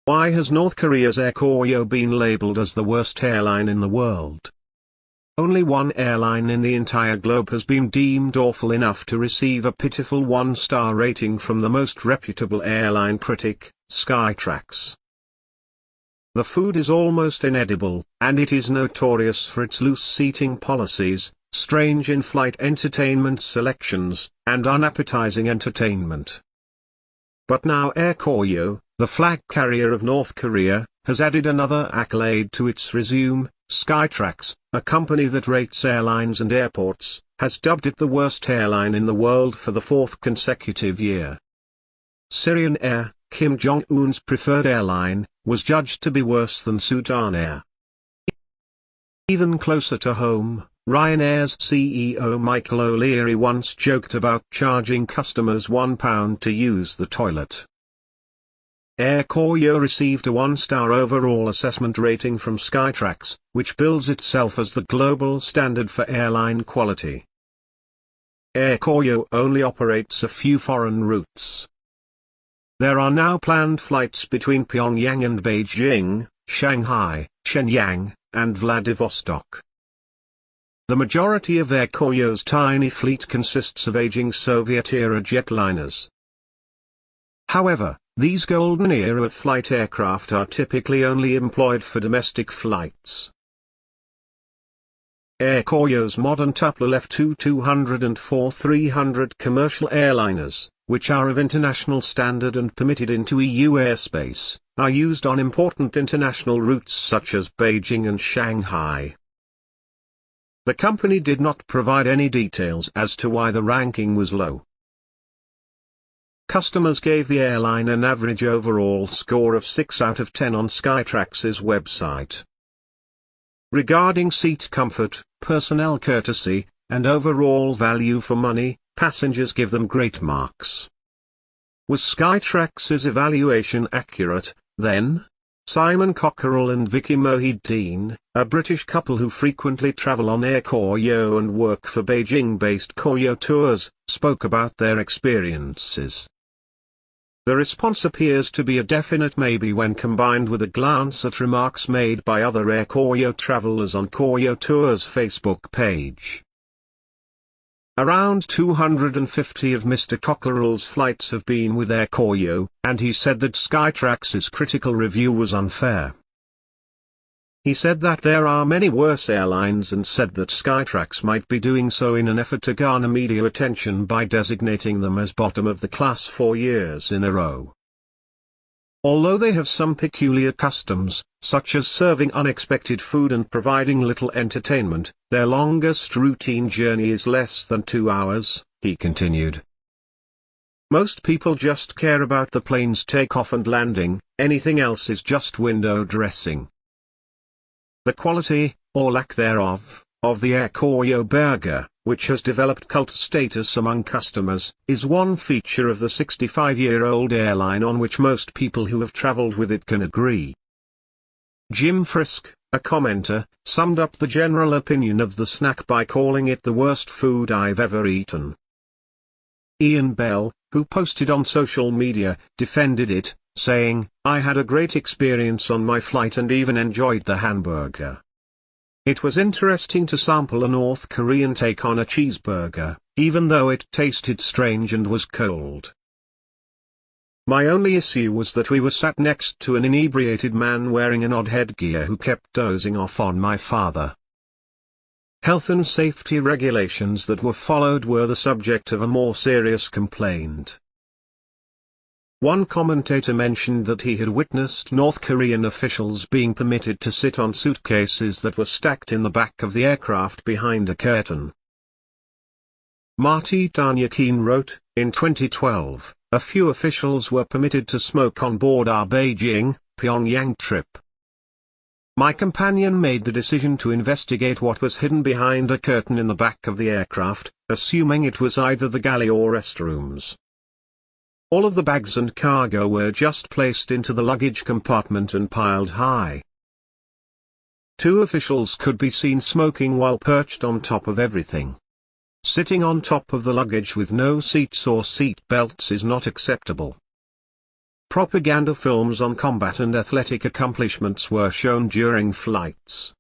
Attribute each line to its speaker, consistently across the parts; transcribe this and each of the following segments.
Speaker 1: Why has North Korea's Air Koryo been labeled as the worst airline in the world? Only one airline in the entire globe has been deemed awful enough to receive a pitiful 1-star rating from the most reputable airline critic, Skytrax. The food is almost inedible, and it is notorious for its loose seating policies, strange in-flight entertainment selections, and unappetizing entertainment. But now Air Koryo, the flag carrier of North Korea, has added another accolade to its resume. Skytrax, a company that rates airlines and airports, has dubbed it the worst airline in the world for the 4th consecutive year. Syrian Air, Kim Jong-un's preferred airline, was judged to be worse than Sudan Air. Even closer to home, Ryanair's CEO Michael O'Leary once joked about charging customers £1 to use the toilet. Air Koryo received a 1-star overall assessment rating from Skytrax, which bills itself as the global standard for airline quality. Air Koryo only operates a few foreign routes. There are now planned flights between Pyongyang and Beijing, Shanghai, Shenyang, and Vladivostok. The majority of Air Koryo's tiny fleet consists of aging Soviet-era jetliners. However, these golden era of flight aircraft are typically only employed for domestic flights. Air Koryo's modern Tupolev Tu-200 and 4-300 commercial airliners, which are of international standard and permitted into EU airspace, are used on important international routes such as Beijing and Shanghai. The company did not provide any details as to why the ranking was low. Customers gave the airline an average overall score of 6 out of 10 on Skytrax's website. Regarding seat comfort, personnel courtesy, and overall value for money, passengers give them great marks. Was Skytrax's evaluation accurate, then? Simon Cockerell and Vicky Mohideen, a British couple who frequently travel on Air Koryo and work for Beijing-based Koryo Tours, spoke about their experiences. The response appears to be a definite maybe when combined with a glance at remarks made by other Air Koryo travelers on Koryo Tours' Facebook page. Around 250 of Mr. Cockerell's flights have been with Air Koryo, and he said that Skytrax's critical review was unfair. He said that there are many worse airlines and said that Skytrax might be doing so in an effort to garner media attention by designating them as bottom of the class 4 years in a row. Although they have some peculiar customs, such as serving unexpected food and providing little entertainment, their longest routine journey is less than 2 hours, he continued. Most people just care about the plane's takeoff and landing, anything else is just window dressing. The quality, or lack thereof, of the Air Koryo burger, which has developed cult status among customers, is one feature of the 65-year-old airline on which most people who have traveled with it can agree. Jim Frisk, a commenter, summed up the general opinion of the snack by calling it the worst food I've ever eaten. Ian Bell, who posted on social media, defended it, saying, "I had a great experience on my flight and even enjoyed the hamburger. It was interesting to sample a North Korean take on a cheeseburger, even though it tasted strange and was cold. My only issue was that we were sat next to an inebriated man wearing an odd headgear who kept dozing off on my father." Health and safety regulations that were followed were the subject of a more serious complaint. One commentator mentioned that he had witnessed North Korean officials being permitted to sit on suitcases that were stacked in the back of the aircraft behind a curtain. Marty Danyakin wrote, in 2012, a few officials were permitted to smoke on board our Beijing, Pyongyang trip. My companion made the decision to investigate what was hidden behind a curtain in the back of the aircraft, assuming it was either the galley or restrooms. All of the bags and cargo were just placed into the luggage compartment and piled high. 2 officials could be seen smoking while perched on top of everything. Sitting on top of the luggage with no seats or seat belts is not acceptable. Propaganda films on combat and athletic accomplishments were shown during flights.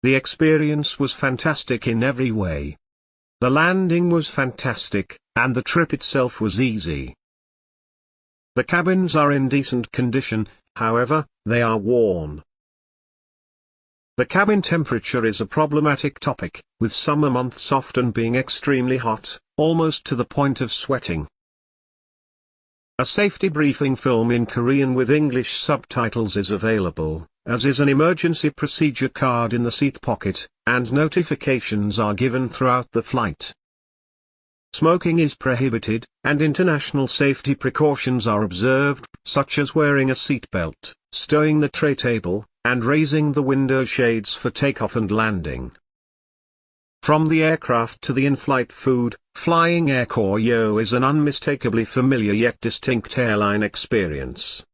Speaker 1: The experience was fantastic in every way. The landing was fantastic, and the trip itself was easy. The cabins are in decent condition, however, they are worn. The cabin temperature is a problematic topic, with summer months often being extremely hot, almost to the point of sweating. A safety briefing film in Korean with English subtitles is available, as is an emergency procedure card in the seat pocket, and notifications are given throughout the flight. Smoking is prohibited, and international safety precautions are observed, such as wearing a seatbelt, stowing the tray table, and raising the window shades for takeoff and landing. From the aircraft to the in-flight food, flying Air Koryo is an unmistakably familiar yet distinct airline experience.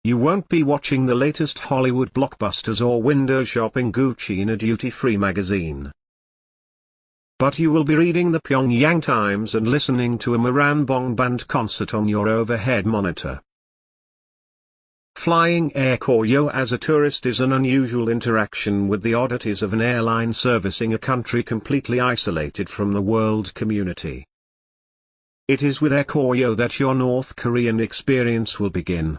Speaker 1: You won't be watching the latest Hollywood blockbusters or window shopping Gucci in a duty-free magazine. But you will be reading the Pyongyang Times and listening to a Moranbong band concert on your overhead monitor. Flying Air Koryo as a tourist is an unusual interaction with the oddities of an airline servicing a country completely isolated from the world community. It is with Air Koryo that your North Korean experience will begin.